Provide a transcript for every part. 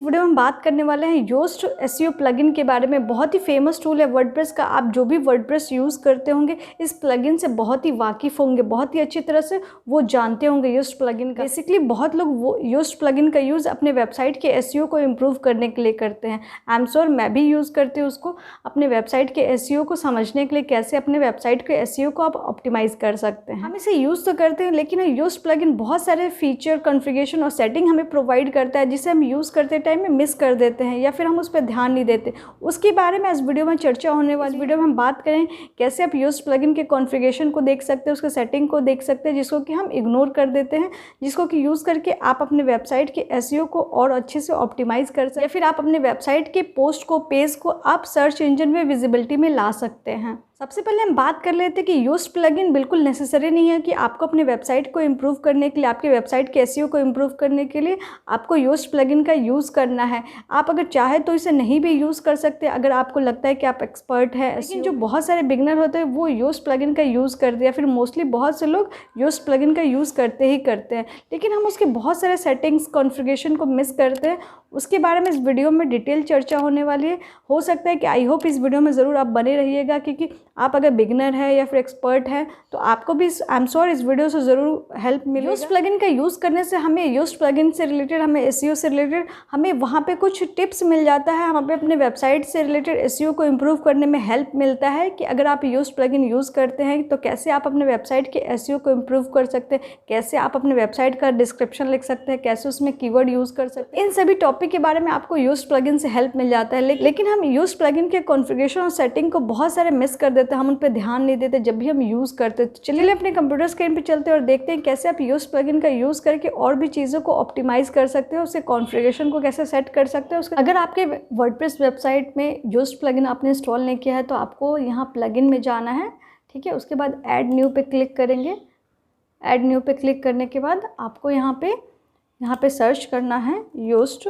Video में हम बात करने वाले हैं योस्ट एसईओ प्लगइन के बारे में। बहुत ही फेमस टूल है वर्डप्रेस का। आप जो भी वर्डप्रेस यूज़ करते होंगे इस प्लगइन से बहुत ही वाकिफ़ होंगे, बहुत ही अच्छी तरह से वो जानते होंगे योस्ट प्लगइन का। बेसिकली बहुत लोग वो योस्ट प्लगइन का यूज़ अपने वेबसाइट के एसईओ को इम्प्रूव करने के लिए करते हैं। आई एम श्योर मैं भी यूज़ करती हूँ उसको, अपने वेबसाइट के एसईओ को समझने के लिए, कैसे अपने वेबसाइट के एसईओ को आप ऑप्टिमाइज़ कर सकते हैं। हम इसे यूज़ तो करते हैं, लेकिन योस्ट प्लगइन बहुत सारे फीचर, कॉन्फ़िगरेशन और सेटिंग हमें प्रोवाइड करता है, जिसे हम यूज़ करते टाइम में मिस कर देते हैं या फिर हम उस पर ध्यान नहीं देते। उसके बारे में इस वीडियो में चर्चा होने वाली। वीडियो में हम बात करें कैसे आप योस्ट प्लगइन के कॉन्फ़िगरेशन को देख सकते हैं, उसके सेटिंग को देख सकते हैं, जिसको कि हम इग्नोर कर देते हैं, जिसको कि यूज़ करके आप अपने वेबसाइट के एसईओ को और अच्छे से ऑप्टिमाइज़ कर सकते हैं, या फिर आप अपने वेबसाइट के पोस्ट को, पेज को आप सर्च इंजन में विजिबिलिटी में ला सकते हैं। सबसे पहले हम बात कर लेते हैं कि योस्ट प्लगइन बिल्कुल नेसेसरी नहीं है कि आपको अपने वेबसाइट को इम्प्रूव करने के लिए, आपके वेबसाइट के एसईओ को इम्प्रूव करने के लिए आपको योस्ट प्लगइन का यूज़ करना है। आप अगर चाहें तो इसे नहीं भी यूज़ कर सकते अगर आपको लगता है कि आप एक्सपर्ट हैं। लेकिन जो बहुत सारे बिगनर होते हैं वो योस्ट प्लगइन का यूज़ करते हैं, फिर मोस्टली बहुत से लोग योस्ट प्लगइन का यूज़ करते ही करते हैं, लेकिन हम उसके बहुत सारे सेटिंग्स, कॉन्फ़िगरेशन को मिस करते हैं। उसके बारे में इस वीडियो में डिटेल चर्चा होने वाली है। हो सकता है कि आई होप इस वीडियो में ज़रूर आप बने रहिएगा, क्योंकि आप अगर बिगनर है या फिर एक्सपर्ट है तो आपको भी आई एम श्योर इस वीडियो से ज़रूर हेल्प मिलेगा। योस्ट प्लगइन का यूज़ करने से हमें योस्ट प्लगइन से रिलेटेड, हमें एसईओ से रिलेटेड, हमें वहाँ पे कुछ टिप्स मिल जाता है। हमें अपने वेबसाइट से रिलेटेड एसईओ को इम्प्रूव करने में हेल्प मिलता है कि अगर आप योस्ट प्लगइन यूज़ करते हैं तो कैसे आप अपने वेबसाइट के एसईओ को इम्प्रूव कर सकते हैं, कैसे आप अपने वेबसाइट का डिस्क्रिप्शन लिख सकते हैं, कैसे उसमें कीवर्ड यूज़ कर सकते हैं। इन सभी टॉपिक के बारे में आपको योस्ट प्लगइन से हेल्प मिल जाता है। लेकिन हम योस्ट प्लगइन के कॉन्फ़िगरेशन और सेटिंग को बहुत सारे मिस कर देते हैं, हम उन पर ध्यान नहीं देते जब भी हम यूज़ करते। तो चलिए अपने कंप्यूटर स्क्रीन पे चलते हैं और देखते हैं कैसे आप योस्ट प्लगइन का यूज़ करके और भी चीज़ों को ऑप्टिमाइज़ कर सकते हो, उसके कॉन्फ़िगरेशन को कैसे सेट कर सकते हो। अगर आपके वर्डप्रेस वेबसाइट में योस्ट प्लगइन आपने इंस्टॉल नहीं किया है तो आपको यहाँ प्लगइन में जाना है, ठीक है। उसके बाद ऐड न्यू पे क्लिक करेंगे। ऐड न्यू पे क्लिक करने के बाद आपको यहाँ पे सर्च करना है योस्ट,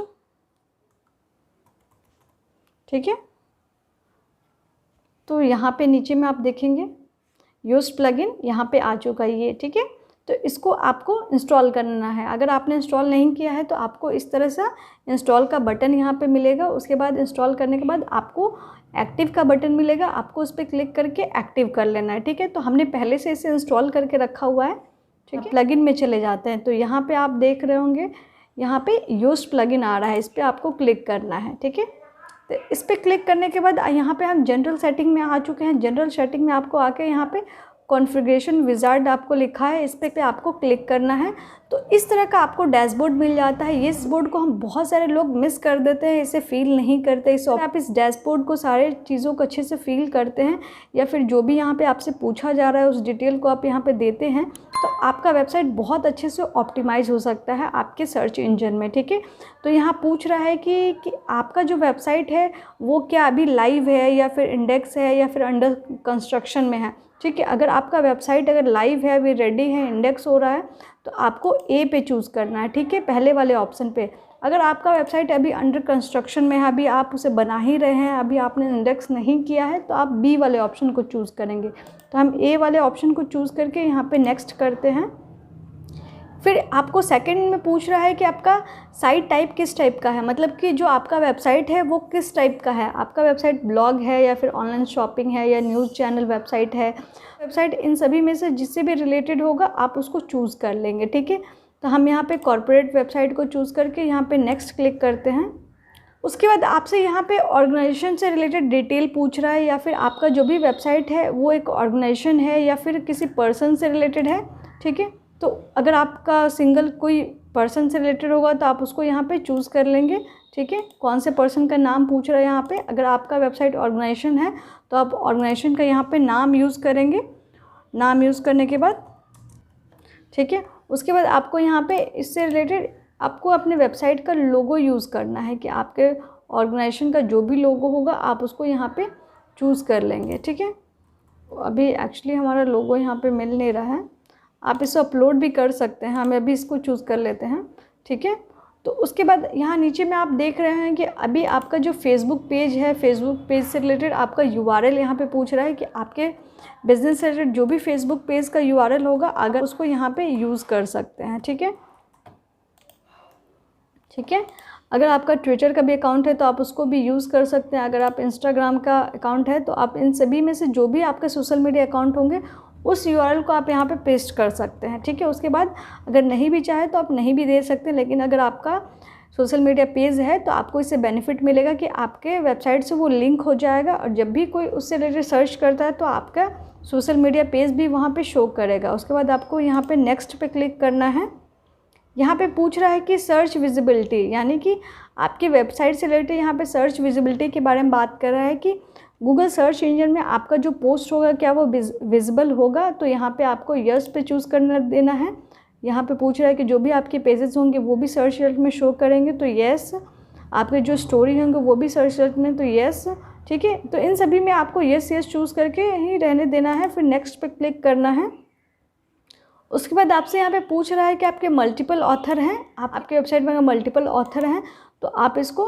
ठीक है। तो यहाँ पे नीचे में आप देखेंगे योस्ट प्लगइन यहाँ पे आ चुका है ये, ठीक है। तो इसको आपको इंस्टॉल करना है। अगर आपने इंस्टॉल नहीं किया है तो आपको इस तरह से इंस्टॉल का बटन यहाँ पे मिलेगा। उसके बाद इंस्टॉल करने के बाद आपको एक्टिव का बटन मिलेगा, आपको उस पर क्लिक करके एक्टिव कर लेना है, ठीक है। तो हमने पहले से इसे इंस्टॉल करके रखा हुआ है, ठीक है। प्लगइन में चले जाते हैं तो यहाँ पर आप देख रहे होंगे यहाँ पर योस्ट प्लगइन आ रहा है, इस पर आपको क्लिक करना है, ठीक है। तो इस पर क्लिक करने के बाद यहाँ पे हम जनरल सेटिंग में आ चुके हैं। जनरल सेटिंग में आपको आके यहाँ पे कॉन्फ़िगरेशन विज़ार्ड आपको लिखा है, इस पे आपको क्लिक करना है। तो इस तरह का आपको डैशबोर्ड मिल जाता है। इस बोर्ड को हम बहुत सारे लोग मिस कर देते हैं, इसे फील नहीं करते। इस आप इस डैशबोर्ड को, सारे चीज़ों को अच्छे से फील करते हैं, या फिर जो भी यहाँ पे आपसे पूछा जा रहा है उस डिटेल को आप यहाँ पे देते हैं, तो आपका वेबसाइट बहुत अच्छे से ऑप्टिमाइज़ हो सकता है आपके सर्च इंजन में, ठीक है। तो यहाँ पूछ रहा है कि आपका जो वेबसाइट है वो क्या अभी लाइव है या फिर इंडेक्स है या फिर अंडर कंस्ट्रक्शन में है, ठीक है। अगर आपका वेबसाइट अगर लाइव है, अभी रेडी है, इंडेक्स हो रहा है, तो आपको ए पे चूज़ करना है, ठीक है, पहले वाले ऑप्शन पे। अगर आपका वेबसाइट अभी अंडर कंस्ट्रक्शन में है, अभी आप उसे बना ही रहे हैं, अभी आपने इंडेक्स नहीं किया है, तो आप बी वाले ऑप्शन को चूज़ करेंगे। तो हम ए वाले ऑप्शन को चूज़ करके यहाँ पे नेक्स्ट करते हैं। फिर आपको सेकंड में पूछ रहा है कि आपका साइट टाइप किस टाइप का है, मतलब कि जो आपका वेबसाइट है वो किस टाइप का है। आपका वेबसाइट ब्लॉग है या फिर ऑनलाइन शॉपिंग है या न्यूज़ चैनल वेबसाइट है। वेबसाइट इन सभी में से जिससे भी रिलेटेड होगा आप उसको चूज़ कर लेंगे, ठीक है। तो हम यहाँ पे कॉर्पोरेट वेबसाइट को चूज़ करके यहाँ पे नेक्स्ट क्लिक करते हैं। उसके बाद आपसे यहाँ पे ऑर्गेनाइजेशन से रिलेटेड डिटेल पूछ रहा है, या फिर आपका जो भी वेबसाइट है वो एक ऑर्गेनाइजेशन है या फिर किसी पर्सन से रिलेटेड है, ठीक है। तो अगर आपका सिंगल कोई पर्सन से रिलेटेड होगा तो आप उसको यहाँ पे चूज़ कर लेंगे, ठीक है। कौन से पर्सन का नाम पूछ रहा है यहाँ पे। अगर आपका वेबसाइट ऑर्गेनाइजेशन है तो आप ऑर्गेनाइजेशन का यहाँ पे नाम यूज़ करेंगे। नाम यूज़ करने के बाद, ठीक है, उसके बाद आपको यहाँ पे इससे रिलेटेड आपको अपने वेबसाइट का लोगो यूज़ करना है कि आपके ऑर्गेनाइजेशन का जो भी लोगो होगा आप उसको यहाँ पे चूज़ कर लेंगे, ठीक है। अभी एक्चुअली हमारा लोगो यहाँ पे मिल नहीं रहा है, आप इसे अपलोड भी कर सकते हैं। हम अभी इसको चूज़ कर लेते हैं, ठीक है। तो उसके बाद यहाँ नीचे में आप देख रहे हैं कि अभी आपका जो फेसबुक पेज है, फेसबुक पेज से रिलेटेड आपका यूआरएल यहाँ पे पूछ रहा है कि आपके बिज़नेस से रिलेटेड जो भी फेसबुक पेज का यूआरएल होगा अगर उसको यहाँ पे यूज़ कर सकते हैं, ठीक है, ठीक है। अगर आपका ट्विटर का भी अकाउंट है तो आप उसको भी यूज़ कर सकते हैं। अगर आप इंस्टाग्राम का अकाउंट है तो आप इन सभी में से जो भी आपके सोशल मीडिया अकाउंट होंगे उस यूआरएल को आप यहाँ पे पेस्ट कर सकते हैं, ठीक है। उसके बाद अगर नहीं भी चाहे तो आप नहीं भी दे सकते, लेकिन अगर आपका सोशल मीडिया पेज है तो आपको इससे बेनिफिट मिलेगा कि आपके वेबसाइट से वो लिंक हो जाएगा और जब भी कोई उससे रिलेटेड सर्च करता है तो आपका सोशल मीडिया पेज भी वहाँ पे शो करेगा। उसके बाद आपको यहाँ पे नेक्स्ट पे क्लिक करना है। यहाँ पे पूछ रहा है कि सर्च विजिबिलिटी, यानी कि आपकी वेबसाइट से रिलेटेड यहाँ पे सर्च विजिबिलिटी के बारे में बात कर रहा है कि गूगल सर्च इंजन में आपका जो पोस्ट होगा क्या वो विजिबल होगा। तो यहाँ पे आपको यस पे चूज़ करना देना है। यहाँ पे पूछ रहा है कि जो भी आपके पेजेस होंगे वो भी सर्च रिजल्ट में शो करेंगे, तो यस। आपके जो स्टोरी होंगे वो भी सर्च रिजल्ट में, तो यस, ठीक है। तो इन सभी में आपको यस यस चूज़ करके ही रहने देना है, फिर नेक्स्ट पे क्लिक करना है। उसके बाद आपसे यहाँ पे पूछ रहा है कि आपके मल्टीपल ऑथर हैं, आपके वेबसाइट में अगर मल्टीपल ऑथर हैं तो आप इसको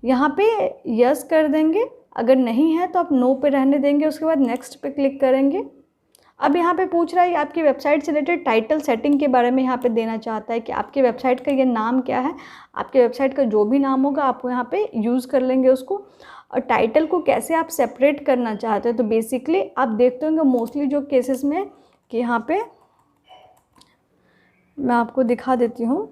यहाँ पे यस कर देंगे, अगर नहीं है तो आप नो पे रहने देंगे। उसके बाद नेक्स्ट पे क्लिक करेंगे। अब यहाँ पे पूछ रहा है कि आपकी वेबसाइट से रिलेटेड टाइटल सेटिंग के बारे में यहाँ पे देना चाहता है कि आपकी वेबसाइट का ये नाम क्या है। आपके वेबसाइट का जो भी नाम होगा आप यहाँ पे यूज़ कर लेंगे उसको। और टाइटल को कैसे आप सेपरेट करना चाहते हैं, तो बेसिकली आप देखते होंगे मोस्टली जो केसेस में कि यहाँ पे मैं आपको दिखा देती हूँ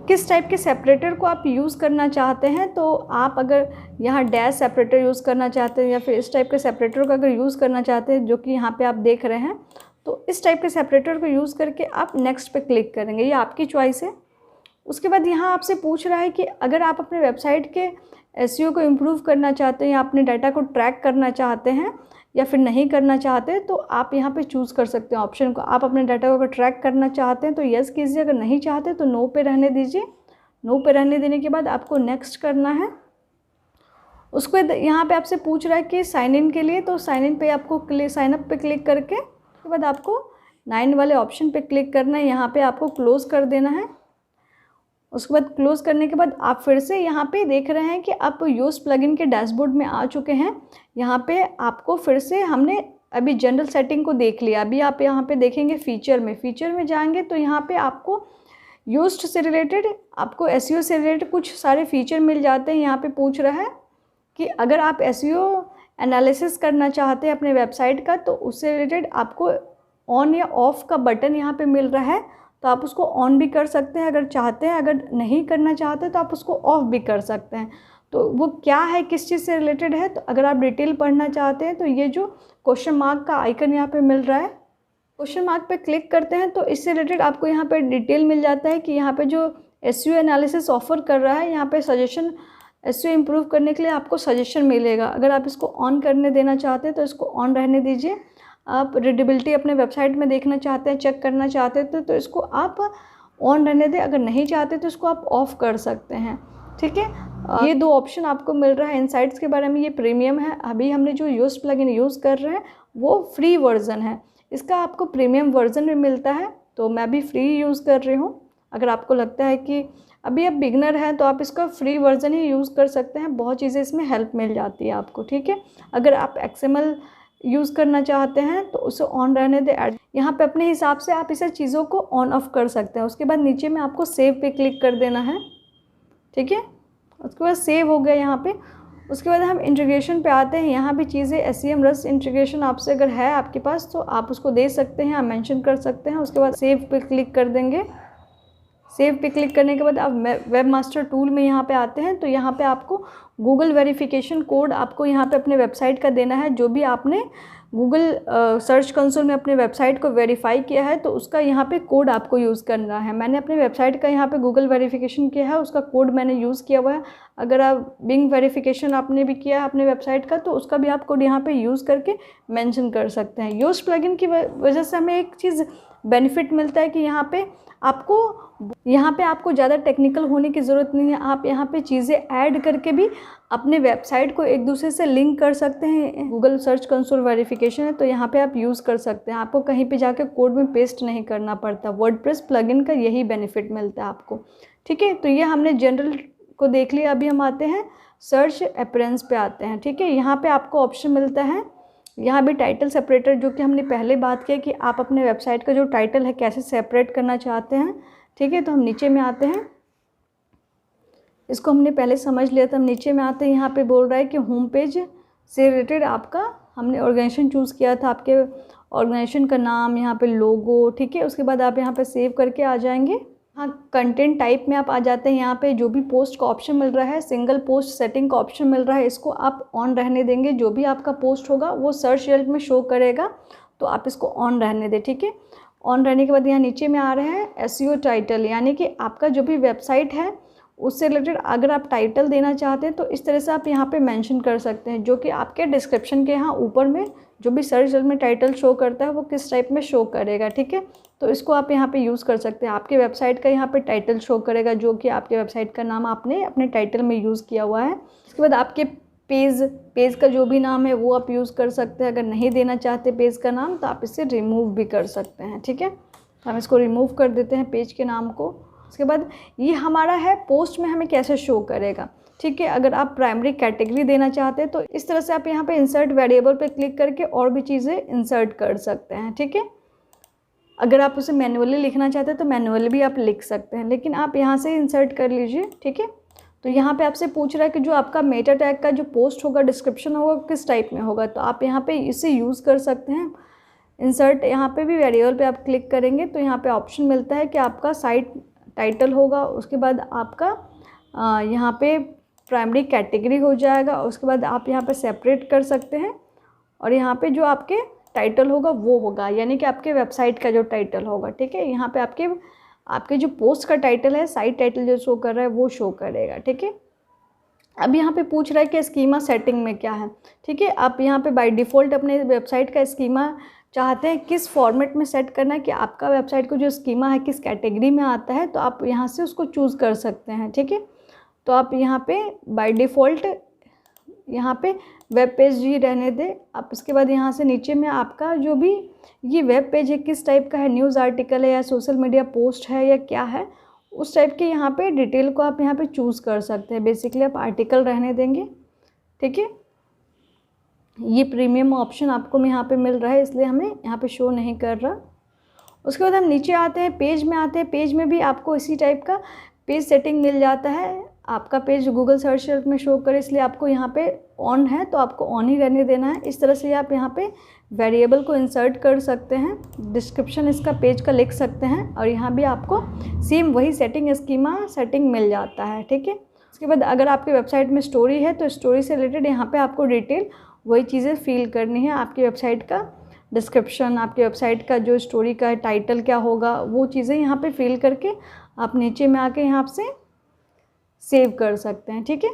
किस टाइप के सेपरेटर को आप यूज़ करना चाहते हैं। तो आप अगर यहाँ डैश सेपरेटर यूज़ करना चाहते हैं या फिर इस टाइप के सेपरेटर को अगर यूज़ करना चाहते हैं जो कि यहाँ पे आप देख रहे हैं, तो इस टाइप के सेपरेटर को यूज़ करके आप नेक्स्ट पे क्लिक करेंगे, ये आपकी चॉइस है। उसके बाद यहाँ आपसे पूछ रहा है कि अगर आप अपने वेबसाइट के एसईओ को इम्प्रूव करना चाहते हैं या अपने डाटा को ट्रैक करना चाहते हैं या फिर नहीं करना चाहते, तो आप यहाँ पे चूज़ कर सकते हैं ऑप्शन को। आप अपने डाटा को अगर ट्रैक करना चाहते हैं तो यस कीजिए, अगर नहीं चाहते तो नो पे रहने दीजिए। नो पे रहने देने के बाद आपको नेक्स्ट करना है। उसको यहाँ पे आपसे पूछ रहा है कि साइन इन के लिए, तो साइन इन पे आपको साइन अप पे क्लिक करके उसके बाद आपको 9 वाले ऑप्शन पे क्लिक करना है। यहाँ पे आपको क्लोज़ कर देना है। उसके बाद क्लोज़ करने के बाद आप फिर से यहाँ पे देख रहे हैं कि आप योस्ट प्लगइन के डैशबोर्ड में आ चुके हैं। यहाँ पे आपको फिर से हमने अभी जनरल सेटिंग को देख लिया, अभी आप यहाँ पे देखेंगे फीचर में जाएंगे तो यहाँ पे आपको योस्ट से रिलेटेड, आपको एसईओ से रिलेटेड कुछ सारे फीचर मिल जाते हैं। यहाँ पे पूछ रहा है कि अगर आप एसईओ एनालिसिस करना चाहते हैं अपने वेबसाइट का तो उससे रिलेटेड आपको ऑन या ऑफ का बटन यहाँ पे मिल रहा है, तो आप उसको ऑन भी कर सकते हैं अगर चाहते हैं। अगर नहीं करना चाहते तो आप उसको ऑफ भी कर सकते हैं। तो वो क्या है, किस चीज़ से रिलेटेड है, तो अगर आप डिटेल पढ़ना चाहते हैं तो ये जो क्वेश्चन मार्क का आइकन यहाँ पे मिल रहा है, क्वेश्चन मार्क पे क्लिक करते हैं तो इससे रिलेटेड आपको यहाँ पे डिटेल मिल जाता है कि यहाँ पे जो एसईओ एनालिसिस ऑफर कर रहा है, यहाँ पे सजेशन एसईओ इम्प्रूव करने के लिए आपको सजेशन मिलेगा। अगर आप इसको ऑन करने देना चाहते हैं तो इसको ऑन रहने दीजिए। आप रीडेबिलिटी अपने वेबसाइट में देखना चाहते हैं, चेक करना चाहते हैं तो इसको आप ऑन रहने दें। अगर नहीं चाहते तो इसको आप ऑफ़ कर सकते हैं, ठीक है। ये 2 ऑप्शन आपको मिल रहा है इनसाइट्स के बारे में। ये प्रीमियम है, अभी हमने जो योस्ट प्लगइन यूज़ कर रहे हैं वो फ्री वर्जन है। इसका आपको प्रीमियम वर्जन भी मिलता है, तो मैं भी फ्री यूज़ कर रही हूँ। अगर आपको लगता है कि अभी आप बिगनर हैं तो आप इसका फ्री वर्जन ही यूज़ कर सकते हैं, बहुत चीज़ें इसमें हेल्प मिल जाती है आपको, ठीक है। अगर आप XML यूज़ करना चाहते हैं तो उसे ऑन रहने दें। यहाँ पे अपने हिसाब से आप इसे चीज़ों को ऑन ऑफ कर सकते हैं। उसके बाद नीचे में आपको सेव पे क्लिक कर देना है, ठीक है। उसके बाद सेव हो गया यहाँ पे। उसके बाद हम इंटीग्रेशन पे आते हैं। यहाँ भी चीज़ें SEM रस्ट इंटीग्रेशन आपसे अगर है आपके पास तो आप उसको दे सकते हैं, आप मेंशन कर सकते हैं। उसके बाद सेव पे क्लिक कर देंगे। सेव पे क्लिक करने के बाद आप वेब मास्टर टूल में यहाँ पे आते हैं, तो यहाँ पे आपको गूगल वेरिफिकेशन कोड आपको यहाँ पे अपने वेबसाइट का देना है। जो भी आपने गूगल सर्च कंसोल में अपने वेबसाइट को वेरीफाई किया है तो उसका यहाँ पे कोड आपको यूज़ करना है। मैंने अपने वेबसाइट का यहाँ पे गूगल वेरिफिकेशन किया है, उसका कोड मैंने यूज़ किया हुआ है। अगर आप बिंग वेरिफिकेशन आपने भी किया है अपने वेबसाइट का तो उसका भी आप कोड यहाँ पे यूज़ करके मेंशन कर सकते हैं। योस्ट प्लगइन की वजह से हमें एक चीज़ बेनिफिट मिलता है कि यहाँ पे आपको ज़्यादा टेक्निकल होने की ज़रूरत नहीं है। आप यहाँ पे चीज़ें ऐड करके भी अपने वेबसाइट को एक दूसरे से लिंक कर सकते हैं। गूगल सर्च कंसोल वेरिफिकेशन है तो यहाँ पे आप यूज़ कर सकते हैं। आपको कहीं पे जाके कोड में पेस्ट नहीं करना पड़ता। वर्डप्रेस प्लगइन का यही बेनिफिट मिलता है आपको, ठीक है। तो ये हमने जनरल को देख लिया। अभी हम आते हैं सर्च अपीयरेंस पे आते हैं, ठीक है। यहाँ पे आपको ऑप्शन मिलता है, यहाँ भी टाइटल सेपरेटर, जो कि हमने पहले बात किया कि आप अपने वेबसाइट का जो टाइटल है कैसे सेपरेट करना चाहते हैं, ठीक है। तो हम नीचे में आते हैं। इसको हमने पहले समझ लिया था। हम नीचे में आते हैं, यहाँ पे बोल रहा है कि होम पेज से रिलेटेड आपका हमने ऑर्गेनाइजेशन चूज़ किया था, आपके ऑर्गेनाइजेशन का नाम, यहाँ पे लोगो, ठीक है। उसके बाद आप यहाँ पे सेव करके आ जाएंगे। हाँ, कंटेंट टाइप में आप आ जाते हैं। यहाँ पे जो भी पोस्ट का ऑप्शन मिल रहा है, सिंगल पोस्ट सेटिंग का ऑप्शन मिल रहा है, इसको आप ऑन रहने देंगे। जो भी आपका पोस्ट होगा वो सर्च रिजल्ट में शो करेगा, तो आप इसको ऑन रहने दें, ठीक है। ऑन रहने के बाद यहाँ नीचे में आ रहे हैं एसईओ टाइटल, यानी कि आपका जो भी वेबसाइट है उससे रिलेटेड अगर आप टाइटल देना चाहते हैं तो इस तरह से आप यहाँ पे मेंशन कर सकते हैं, जो कि आपके डिस्क्रिप्शन के यहाँ ऊपर में जो भी सर्च रिजल्ट में टाइटल शो करता है वो किस टाइप में शो करेगा, ठीक है। तो इसको आप यहाँ पे यूज़ कर सकते हैं। आपके वेबसाइट का यहाँ पे टाइटल शो करेगा, जो कि आपके वेबसाइट का नाम आपने अपने टाइटल में यूज़ किया हुआ है। इसके बाद आपके पेज का जो भी नाम है वो आप यूज़ कर सकते हैं। अगर नहीं देना चाहते पेज का नाम तो आप इसे रिमूव भी कर सकते हैं, ठीक है। हम इसको रिमूव कर देते हैं पेज के नाम को। उसके बाद ये हमारा है पोस्ट में हमें कैसे शो करेगा, ठीक है। अगर आप प्राइमरी कैटेगरी देना चाहते हैं तो इस तरह से आप यहाँ पे इंसर्ट वेरिएबल पे क्लिक करके और भी चीज़ें इंसर्ट कर सकते हैं, ठीक है। अगर आप उसे मैनुअली लिखना चाहते हैं तो मैनुअली भी आप लिख सकते हैं, लेकिन आप यहाँ से इंसर्ट कर लीजिए, ठीक है। तो यहाँ पे आपसे पूछ रहा है कि जो आपका मेटा टैग का जो पोस्ट होगा, डिस्क्रिप्शन होगा, किस टाइप में होगा, तो आप यहाँ पे इसे यूज़ कर सकते हैं। इंसर्ट यहाँ पे भी वेरिएबल पे आप क्लिक करेंगे तो यहाँ पे ऑप्शन मिलता है कि आपका साइट टाइटल होगा, उसके बाद आपका यहाँ पे प्राइमरी कैटेगरी हो जाएगा। उसके बाद आप यहाँ पे सेपरेट कर सकते हैं और यहाँ पे जो आपके टाइटल होगा वो होगा, यानी कि आपके वेबसाइट का जो टाइटल होगा, ठीक है। यहाँ पे आपके जो पोस्ट का टाइटल है, साइट टाइटल जो शो कर रहा है वो शो करेगा, ठीक है। अब यहाँ पे पूछ रहा है कि स्कीमा सेटिंग में क्या है, ठीक है। आप यहाँ पे बाय डिफ़ॉल्ट अपने वेबसाइट का स्कीमा चाहते हैं किस फॉर्मेट में सेट करना है, कि आपका वेबसाइट को जो स्कीमा है किस कैटेगरी में आता है, तो आप यहाँ से उसको चूज़ कर सकते हैं, ठीक है। तो आप यहाँ पे बाय डिफ़ॉल्ट यहाँ पे वेब पेज ही रहने दें आप। इसके बाद यहाँ से नीचे में आपका जो भी ये वेब पेज है किस टाइप का है, न्यूज़ आर्टिकल है या सोशल मीडिया पोस्ट है या क्या है, उस टाइप के यहाँ पे डिटेल को आप यहाँ पे चूज़ कर सकते हैं। बेसिकली आप आर्टिकल रहने देंगे, ठीक है। ये प्रीमियम ऑप्शन आपको यहाँ पे मिल रहा है, इसलिए हमें यहाँ पे शो नहीं कर रहा। उसके बाद हम नीचे आते हैं, पेज में आते हैं। पेज में भी आपको इसी टाइप का पेज सेटिंग मिल जाता है। आपका पेज गूगल सर्च रिजल्ट में शो करे, इसलिए आपको यहाँ पे ऑन है तो आपको ऑन ही रहने देना है। इस तरह से आप यहाँ पे वेरिएबल को इंसर्ट कर सकते हैं, डिस्क्रिप्शन इसका पेज का लिख सकते हैं और यहाँ भी आपको सेम वही स्कीमा सेटिंग मिल जाता है, ठीक है। उसके बाद अगर आपके वेबसाइट में स्टोरी है तो स्टोरी से रिलेटेड यहाँ पे आपको डिटेल वही चीज़ें फिल करनी है। आपकी वेबसाइट का डिस्क्रिप्शन, आपकी वेबसाइट का जो स्टोरी का टाइटल क्या होगा, वो चीज़ें यहाँ पे फिल करके आप नीचे में आके यहाँ से सेव कर सकते हैं, ठीक है।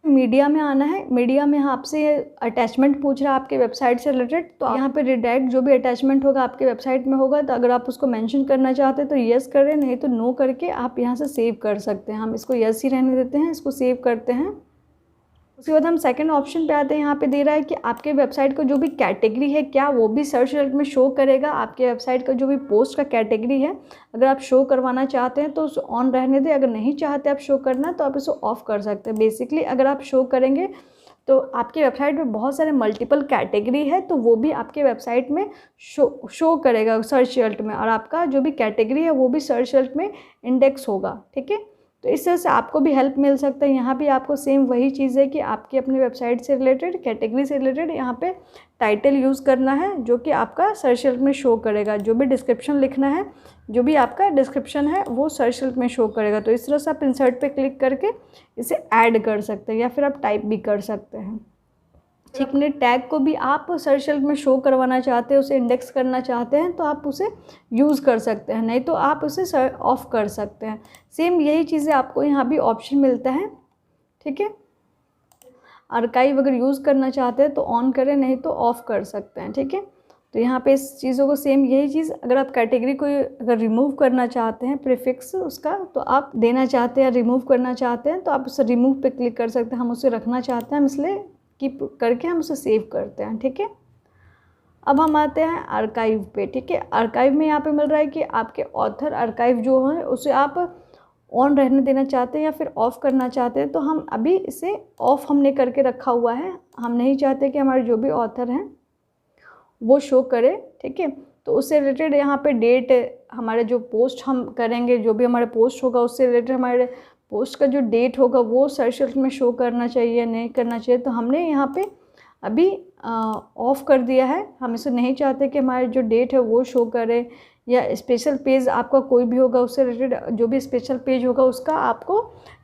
मीडिया में आना है। मीडिया में आपसे अटैचमेंट पूछ रहा है आपके वेबसाइट से रिलेटेड, तो यहाँ पे रिडायरेक्ट जो भी अटैचमेंट होगा आपके वेबसाइट में होगा, तो अगर आप उसको मेंशन करना चाहते हैं तो यस करें, नहीं तो नो करके आप यहाँ से सेव कर सकते हैं। हम इसको यस ही रहने देते हैं, इसको सेव करते हैं। उसके बाद हम सेकंड ऑप्शन पे आते हैं। यहाँ पे दे रहा है कि आपके वेबसाइट को जो भी कैटेगरी है क्या वो भी सर्च रिजल्ट में शो करेगा। आपके वेबसाइट का जो भी पोस्ट का कैटेगरी है अगर आप शो करवाना चाहते हैं तो उसे ऑन रहने दें, अगर नहीं चाहते आप शो करना तो आप इसे ऑफ़ कर सकते हैं। बेसिकली अगर आप शो करेंगे तो आपके वेबसाइट में बहुत सारे मल्टीपल कैटेगरी है तो वो भी आपके वेबसाइट में शो करेगा सर्च रिजल्ट में, और आपका जो भी कैटेगरी है वो भी सर्च रिजल्ट में इंडेक्स होगा, ठीक है। तो इस तरह से आपको भी हेल्प मिल सकता है। यहाँ भी आपको सेम वही चीज़ है कि आपकी अपनी वेबसाइट से रिलेटेड, कैटेगरी से रिलेटेड यहाँ पे टाइटल यूज़ करना है जो कि आपका सर्च रिजल्ट में शो करेगा। जो भी डिस्क्रिप्शन लिखना है, जो भी आपका डिस्क्रिप्शन है वो सर्च रिजल्ट में शो करेगा। तो इस तरह से आप इंसर्ट पे क्लिक करके इसे ऐड कर सकते हैं या फिर आप टाइप भी कर सकते हैं, ठीक। अपने टैग को भी आप सर्च रिजल्ट में शो करवाना चाहते हैं, उसे इंडेक्स करना चाहते हैं तो आप उसे यूज़ कर सकते हैं, नहीं तो आप उसे ऑफ़ कर सकते हैं। सेम यही चीज़ें आपको यहाँ भी ऑप्शन मिलता है, ठीक है। आर्काइव अगर यूज़ करना चाहते हैं तो ऑन करें, नहीं तो ऑफ़ कर सकते हैं, ठीक है। तो यहाँ पे इस चीज़ों को सेम यही चीज़, अगर आप कैटेगरी को अगर रिमूव करना चाहते हैं प्रीफिक्स उसका, तो आप देना चाहते हैं रिमूव करना चाहते हैं तो आप उसे रिमूव पे क्लिक कर सकते हैं। हम उसे रखना चाहते हैं, हम इसलिए कीप करके हम उसे सेव करते हैं, ठीक है। अब हम आते हैं आर्काइव पे, ठीक है। आर्काइव में यहाँ पे मिल रहा है कि आपके ऑथर आर्काइव जो है उसे आप ऑन रहने देना चाहते हैं या फिर ऑफ़ करना चाहते हैं। तो हम अभी इसे ऑफ़ हमने करके रखा हुआ है, हम नहीं चाहते कि हमारे जो भी ऑथर हैं वो शो करे, ठीक है। तो उससे रिलेटेड यहाँ पे डेट, हमारे जो पोस्ट हम करेंगे, जो भी हमारे पोस्ट होगा उससे रिलेटेड हमारे पोस्ट का जो डेट होगा वो सर्च रिजल्ट में शो करना चाहिए, नहीं करना चाहिए। तो हमने यहाँ पे अभी ऑफ़ कर दिया है। हम इसे नहीं चाहते कि हमारे जो डेट है वो शो करे, या स्पेशल पेज आपका कोई भी होगा उससे रिलेटेड जो भी स्पेशल पेज होगा उसका आपको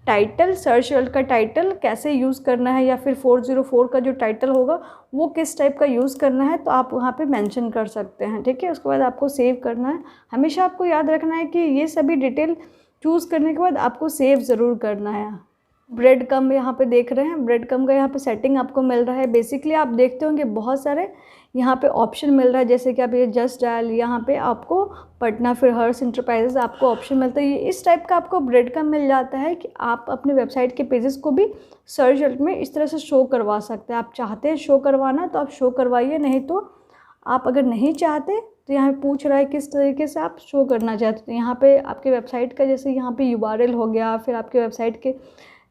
टाइटल, सर्च रिजल्ट का टाइटल कैसे यूज़ करना है, या फिर 404 का जो टाइटल होगा वो किस टाइप का यूज़ करना है, तो आप वहाँ पे मेंशन कर सकते हैं। ठीक है, उसके बाद आपको सेव करना है। हमेशा आपको याद रखना है कि ये सभी डिटेल चूज़ करने के बाद आपको सेव ज़रूर करना है। ब्रेड कम यहाँ पे देख रहे हैं, ब्रेड कम का यहाँ पे सेटिंग आपको मिल रहा है। बेसिकली आप देखते होंगे बहुत सारे यहाँ पे ऑप्शन मिल रहा है, जैसे कि आप ये जस्ट डायल, यहाँ पे आपको पटना फिर हर्ष इंटरप्राइजेस आपको ऑप्शन मिलता है। ये इस टाइप का आपको ब्रेड कम मिल जाता है कि आप अपने वेबसाइट के पेजेस को भी सर्च रिजल्ट में इस तरह से शो करवा सकते हैं। आप चाहते हैं शो करवाना तो आप शो करवाइए, नहीं तो आप अगर नहीं चाहते तो यहाँ पे पूछ रहा है किस तरीके से आप शो करना चाहते हैं। तो यहाँ पे आपके वेबसाइट का जैसे यहाँ पे URL हो गया, फिर आपके वेबसाइट के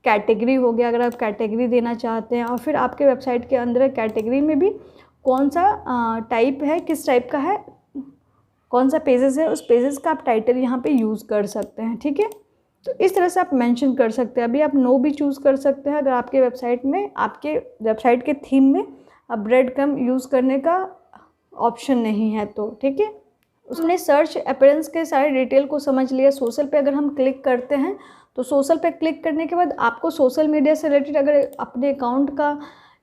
कैटेगरी हो गया, अगर आप कैटेगरी देना चाहते हैं, और फिर आपके वेबसाइट के अंदर कैटेगरी में भी कौन सा टाइप है, किस टाइप का है, कौन सा पेजेस है, उस पेजेस का आप टाइटल यहाँ पे यूज़ कर सकते हैं। ठीक है, तो इस तरह से आप मेंशन कर सकते हैं। अभी आप नो भी चूज़ कर सकते हैं अगर आपके वेबसाइट में, आपके वेबसाइट के थीम में अब ब्रेड कम यूज़ करने का ऑप्शन नहीं है तो। ठीक है, उसने सर्च अपीयरेंस के सारे डिटेल को समझ लिया। सोशल पे अगर हम क्लिक करते हैं तो सोशल पे क्लिक करने के बाद आपको सोशल मीडिया से रिलेटेड अगर अपने अकाउंट का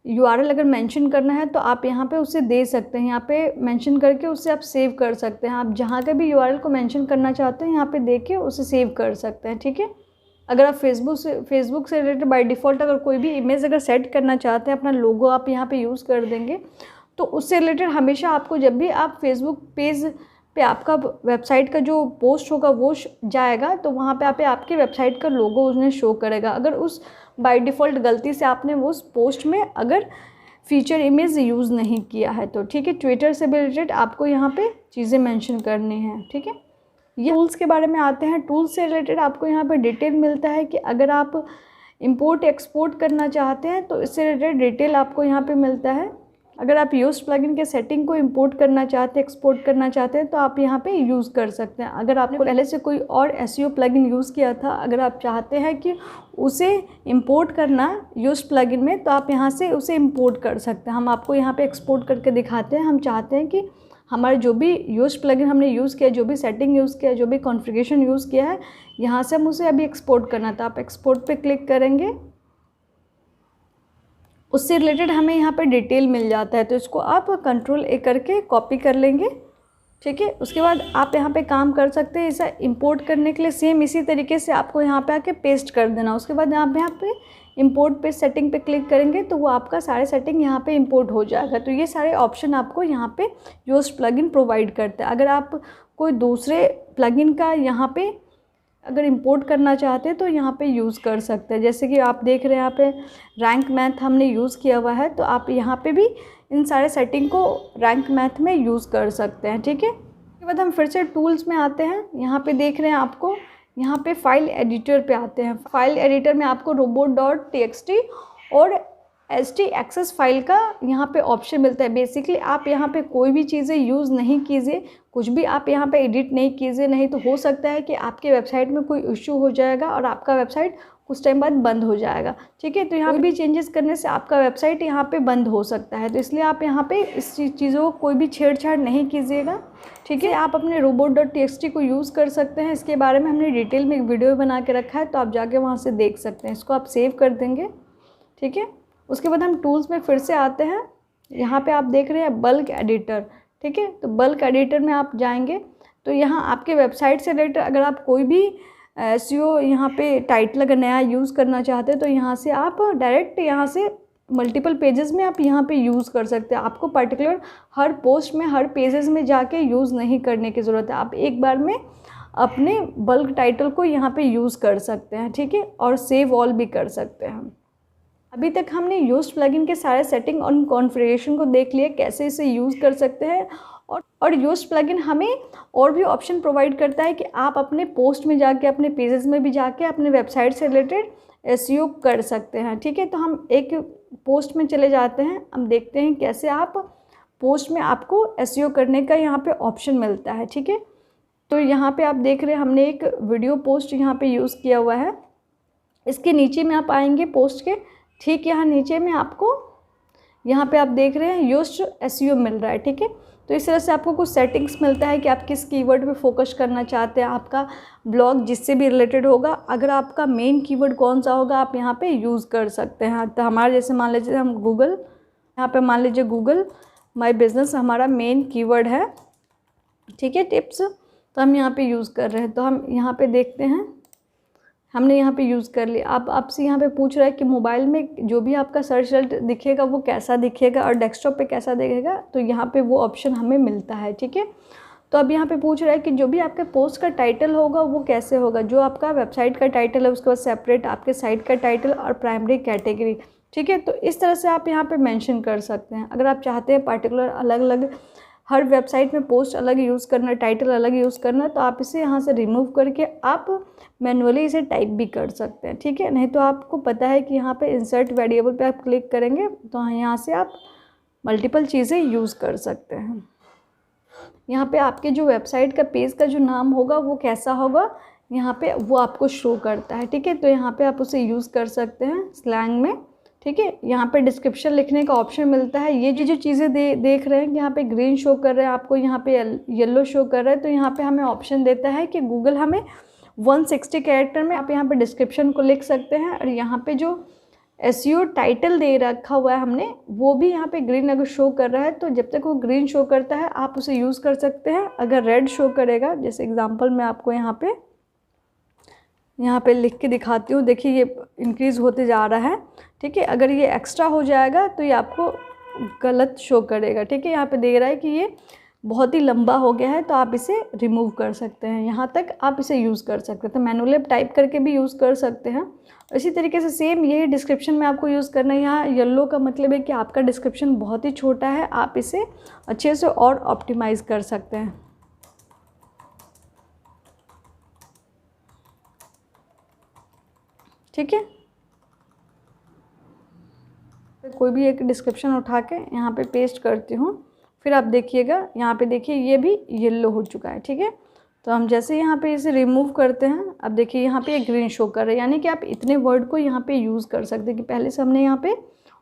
URL अगर मेंशन करना है तो आप यहाँ पे उसे दे सकते हैं। यहाँ पे मेंशन करके उसे आप सेव कर सकते हैं। आप जहाँ का भी URL को मेंशन करना चाहते हैं यहाँ पे दे के उसे सेव कर सकते हैं। ठीक है, अगर आप फेसबुक से रिलेटेड बाय डिफ़ॉल्ट अगर कोई भी इमेज अगर सेट करना चाहते हैं, अपना लोगो आप यहाँ पे यूज़ कर देंगे, तो उससे रिलेटेड हमेशा आपको जब भी आप फेसबुक पेज पे आपका वेबसाइट का जो पोस्ट होगा वो जाएगा, तो वहाँ पे आपके वेबसाइट का लोगो उसने शो करेगा। अगर उस बाय डिफ़ॉल्ट गलती से आपने उस पोस्ट में अगर फीचर इमेज यूज़ नहीं किया है तो। ठीक है, ट्विटर से भी रिलेटेड आपको यहाँ पे चीज़ें मेंशन करनी हैं। ठीक है, ये टूल्स के बारे में आते हैं। टूल्स से रिलेटेड आपको यहाँ पे डिटेल मिलता है कि अगर आप इंपोर्ट एक्सपोर्ट करना चाहते हैं तो इससे रिलेटेड डिटेल आपको यहाँ पे मिलता है। अगर आप यूज़ प्लगइन के सेटिंग को इंपोर्ट करना चाहते हैं, एक्सपोर्ट करना चाहते हैं, तो आप यहाँ पे यूज़ कर सकते हैं। अगर आपने पहले से कोई और SEO प्लगइन यूज़ किया था, अगर आप चाहते हैं कि उसे इंपोर्ट करना यूज़ प्लगइन में, तो आप यहाँ से उसे इंपोर्ट कर सकते हैं। हम आपको यहाँ पे एक्सपोर्ट करके दिखाते हैं। हम चाहते हैं कि हमारे जो भी यूज़ प्लगइन हमने यूज़ किया, जो भी सेटिंग यूज़ किया, जो भी कॉन्फ़िगरेशन यूज़ किया है, यहाँ से हम उसे अभी एक्सपोर्ट करना था। आप एक्सपोर्ट पे क्लिक करेंगे, उससे रिलेटेड हमें यहाँ पे डिटेल मिल जाता है। तो इसको आप Ctrl+A करके कॉपी कर लेंगे। ठीक है, उसके बाद आप यहाँ पे काम कर सकते हैं। इसे इंपोर्ट करने के लिए सेम इसी तरीके से आपको यहाँ पे आके पेस्ट कर देना। उसके बाद यहाँ पे इंपोर्ट पे सेटिंग पे क्लिक करेंगे तो वो आपका सारे सेटिंग यहाँ पे इंपोर्ट हो जाएगा। तो ये सारे ऑप्शन आपको यहाँ पे योस्ट प्लगइन प्रोवाइड करता है। अगर आप कोई दूसरे प्लगइन का यहाँ पे अगर इंपोर्ट करना चाहते हैं तो यहाँ पे यूज़ कर सकते हैं। जैसे कि आप देख रहे हैं यहाँ पे रैंक मैथ हमने यूज़ किया हुआ है, तो आप यहाँ पे भी इन सारे सेटिंग को रैंक मैथ में यूज़ कर सकते हैं। ठीक है, उसके बाद हम फिर से टूल्स में आते हैं। यहाँ पे देख रहे हैं आपको यहाँ पे फाइल एडिटर पे आते हैं। फाइल एडिटर में आपको robot.txt और htaccess फाइल का यहाँ पे ऑप्शन मिलता है। बेसिकली आप यहाँ पे कोई भी चीज़ें यूज़ नहीं कीजिए, कुछ भी आप यहाँ पे एडिट नहीं कीजिए, नहीं तो हो सकता है कि आपके वेबसाइट में कोई इशू हो जाएगा और आपका वेबसाइट कुछ टाइम बाद बंद हो जाएगा। ठीक है, तो यहाँ भी चेंजेस करने से आपका वेबसाइट यहाँ पे बंद हो सकता है। तो इसलिए आप यहाँ पे इस चीज़ों को कोई भी छेड़छाड़ नहीं कीजिएगा। ठीक है, आप अपने robot.txt को यूज़ कर सकते हैं। इसके बारे में हमने डिटेल में एक वीडियो बना के रखा है, तो आप जाके वहाँ से देख सकते हैं। इसको आप सेव कर देंगे। ठीक है, उसके बाद हम टूल्स में फिर से आते हैं। यहाँ पे आप देख रहे हैं बल्क एडिटर। ठीक है, तो बल्क एडिटर में आप जाएंगे तो यहाँ आपके वेबसाइट से रिलेटेड अगर आप कोई भी SEO यहाँ पे टाइटल अगर नया यूज़ करना चाहते हैं तो यहाँ से आप डायरेक्ट यहाँ से मल्टीपल पेजेस में आप यहाँ पे यूज़ कर सकते हैं। आपको पर्टिकुलर हर पोस्ट में हर पेजेस में जाके यूज़ नहीं करने की ज़रूरत है। आप एक बार में अपने बल्क टाइटल को यहाँ पे यूज़ कर सकते हैं। ठीक है, और सेव ऑल भी कर सकते हैं। अभी तक हमने यूज़ प्लगइन के सारे सेटिंग और कॉन्फ़िगरेशन को देख लिया, कैसे इसे यूज़ कर सकते हैं। और यूज़ प्लगइन हमें और भी ऑप्शन प्रोवाइड करता है कि आप अपने पोस्ट में जाके, अपने पेजेस में भी जाके अपने वेबसाइट से रिलेटेड SEO कर सकते हैं। ठीक है, तो हम एक पोस्ट में चले जाते हैं। हम देखते हैं कैसे आप पोस्ट में आपको SEO करने का यहाँ पे ऑप्शन मिलता है। ठीक है, तो यहाँ पे आप देख रहे हैं हमने एक वीडियो पोस्ट यहाँ पे यूज़ किया हुआ है। इसके नीचे में आप आएंगे पोस्ट के ठीक यहाँ नीचे में आपको यहाँ पे आप देख रहे हैं यूज्ड एसईओ मिल रहा है, ठीक है। तो इस तरह से आपको कुछ सेटिंग्स मिलता है कि आप किस कीवर्ड पे फोकस करना चाहते हैं, आपका ब्लॉग जिससे भी रिलेटेड होगा, अगर आपका मेन कीवर्ड कौन सा होगा आप यहाँ पे यूज़ कर सकते हैं। तो हमारे जैसे मान लीजिए हम गूगल, यहाँ पे मान लीजिए गूगल माई बिज़नेस हमारा मेन कीवर्ड है, ठीक है, टिप्स, तो हम यहाँ पे यूज़ कर रहे हैं। तो हम यहाँ पे देखते हैं, हमने यहाँ पे यूज़ कर लिया। आप आपसे यहाँ पे पूछ रहा है कि मोबाइल में जो भी आपका सर्च रिजल्ट दिखेगा वो कैसा दिखेगा और डेस्कटॉप पे कैसा दिखेगा, तो यहाँ पे वो ऑप्शन हमें मिलता है, ठीक है। तो अब यहाँ पे पूछ रहा है कि जो भी आपके पोस्ट का टाइटल होगा वो कैसे होगा, जो आपका वेबसाइट का टाइटल है उसके बाद सेपरेट आपके साइट का टाइटल और प्राइमरी कैटेगरी, ठीक है। तो इस तरह से आप यहाँ पे मेंशन कर सकते हैं। अगर आप चाहते हैं पार्टिकुलर अलग अलग हर वेबसाइट में पोस्ट अलग यूज़ करना, टाइटल अलग यूज़ करना, तो आप इसे यहाँ से रिमूव करके आप मैनुअली इसे टाइप भी कर सकते हैं, ठीक है। नहीं तो आपको पता है कि यहाँ पे इंसर्ट वेरिएबल पे आप क्लिक करेंगे तो यहाँ से आप मल्टीपल चीज़ें यूज़ कर सकते हैं। यहाँ पे आपके जो वेबसाइट का पेज का जो नाम होगा वो कैसा होगा यहाँ पे वो आपको शो करता है, ठीक है। तो यहाँ पे आप उसे यूज़ कर सकते हैं स्लैंग में, ठीक है। यहाँ पे डिस्क्रिप्शन लिखने का ऑप्शन मिलता है। ये जो चीज़ें देख रहे हैं कि यहाँ पे ग्रीन शो कर रहे हैं, आपको यहाँ पे येलो शो कर रहा है, तो यहाँ पे हमें ऑप्शन देता है कि गूगल हमें 160 कैरेक्टर में आप यहाँ पे डिस्क्रिप्शन को लिख सकते हैं, और यहाँ पे जो एसईओ टाइटल दे रखा हुआ है हमने वो भी यहाँ पे ग्रीन अगर शो कर रहा है, तो जब तक वो ग्रीन शो करता है आप उसे यूज़ कर सकते हैं। अगर रेड शो करेगा, जैसे एग्जांपल मैं आपको यहाँ पे लिख के दिखाती हूँ, देखिए ये इंक्रीज़ होते जा रहा है, ठीक है। अगर ये एक्स्ट्रा हो जाएगा तो ये आपको गलत शो करेगा, ठीक है। यहाँ पे दे रहा है कि ये बहुत ही लंबा हो गया है, तो आप इसे रिमूव कर सकते हैं। यहाँ तक आप इसे यूज़ कर सकते हैं, तो मैनुअली टाइप करके भी यूज़ कर सकते हैं। इसी तरीके से सेम यही डिस्क्रिप्शन में आपको यूज़ करना है। यहाँ येलो का मतलब है कि आपका डिस्क्रिप्शन बहुत ही छोटा है, आप इसे अच्छे से और ऑप्टिमाइज़ कर सकते हैं, ठीक है। कोई भी एक डिस्क्रिप्शन उठा के यहाँ पे पेस्ट करती हूँ, फिर आप देखिएगा यहाँ पे देखिए ये भी येलो हो चुका है, ठीक है। तो हम जैसे यहाँ पे इसे रिमूव करते हैं, अब देखिए यहाँ पे एक ग्रीन शो कर रहा है, यानी कि आप इतने वर्ड को यहाँ पे यूज़ कर सकते हैं कि पहले से हमने यहाँ पे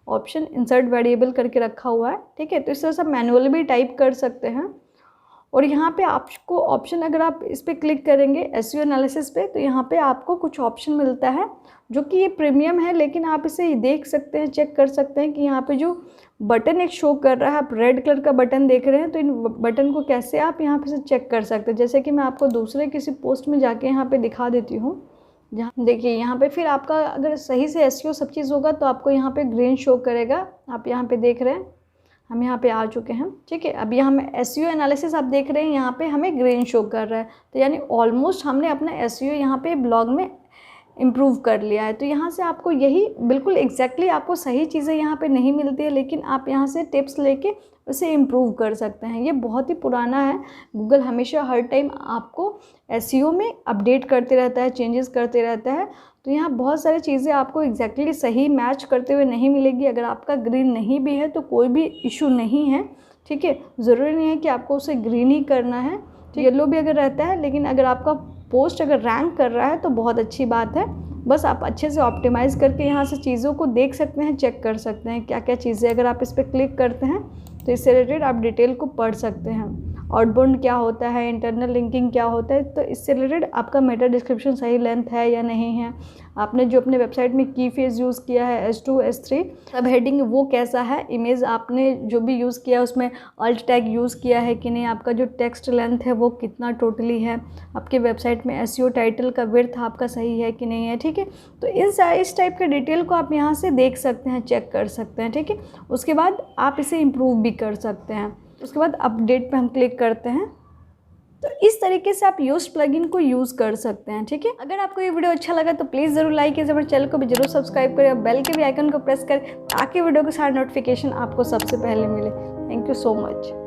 ऑप्शन इंसर्ट वेरिएबल करके रखा हुआ है, ठीक है। तो इस तरह से मैनुअली भी टाइप कर सकते हैं। और यहाँ पे आपको ऑप्शन, अगर आप इस पर क्लिक करेंगे एसईओ एनालिसिस पे, तो यहाँ पे आपको कुछ ऑप्शन मिलता है जो कि ये प्रीमियम है, लेकिन आप इसे देख सकते हैं, चेक कर सकते हैं कि यहाँ पे जो बटन एक शो कर रहा है, आप रेड कलर का बटन देख रहे हैं, तो इन बटन को कैसे आप यहाँ पे से चेक कर सकते हैं। जैसे कि मैं आपको दूसरे किसी पोस्ट में जाके यहाँ पे दिखा देती हूँ, जहाँ देखिए यहाँ पे फिर आपका अगर सही से एसईओ सब चीज़ होगा तो आपको यहाँ पे ग्रीन शो करेगा। आप यहाँ पे देख रहे हैं, हम यहाँ पे आ चुके हैं, ठीक है। अब यहाँ में एसईओ एनालिसिस आप देख रहे हैं, यहाँ पे हमें ग्रीन शो कर रहा है, तो यानी ऑलमोस्ट हमने अपना एसईओ यहाँ पे ब्लॉग में इम्प्रूव कर लिया है। तो यहाँ से आपको यही बिल्कुल एग्जैक्टली आपको सही चीज़ें यहाँ पे नहीं मिलती है, लेकिन आप यहाँ से टिप्स लेके उसे इम्प्रूव कर सकते हैं। ये बहुत ही पुराना है, गूगल हमेशा हर टाइम आपको एसईओ में अपडेट करते रहता है, चेंजेस करते रहता है। तो यहाँ बहुत सारी चीज़ें आपको एग्जैक्टली सही मैच करते हुए नहीं मिलेगी। अगर आपका ग्रीन नहीं भी है तो कोई भी इशू नहीं है, ठीक है। ज़रूरी नहीं है कि आपको उसे ग्रीन ही करना है, तो येलो भी अगर रहता है, लेकिन अगर आपका पोस्ट अगर रैंक कर रहा है तो बहुत अच्छी बात है। बस आप अच्छे से ऑप्टिमाइज़ करके यहाँ से चीज़ों को देख सकते हैं, चेक कर सकते हैं क्या क्या चीज़ें। अगर आप इस पर क्लिक करते हैं तो इससे रिलेटेड आप डिटेल को पढ़ सकते हैं, आउटबाउंड क्या होता है, इंटरनल लिंकिंग क्या होता है, तो इससे रिलेटेड आपका मेटा डिस्क्रिप्शन सही लेंथ है या नहीं है, आपने जो अपने वेबसाइट में की फेज यूज़ किया है S2 S3 सब हेडिंग वो कैसा है, इमेज आपने जो भी यूज़ किया है उसमें अल्ट टैग यूज़ किया है कि नहीं, आपका जो टेक्स्ट लेंथ है वो कितना टोटली है, आपके वेबसाइट में एसईओ टाइटल का विड्थ आपका सही है कि नहीं है, ठीक है। तो इस टाइप के डिटेल को आप यहाँ से देख सकते हैं, चेक कर सकते हैं, ठीक है। उसके बाद आप इसे इम्प्रूव भी कर सकते हैं। उसके बाद अपडेट पे हम क्लिक करते हैं। तो इस तरीके से आप यूज्ड प्लगइन को यूज़ कर सकते हैं, ठीक है। अगर आपको ये वीडियो अच्छा लगा तो प्लीज़ ज़रूर लाइक कीजिए, हमारे चैनल को भी जरूर सब्सक्राइब करें और बेल के भी आइकन को प्रेस करें ताकि वीडियो के सारे नोटिफिकेशन आपको सबसे पहले मिले। Thank you so much.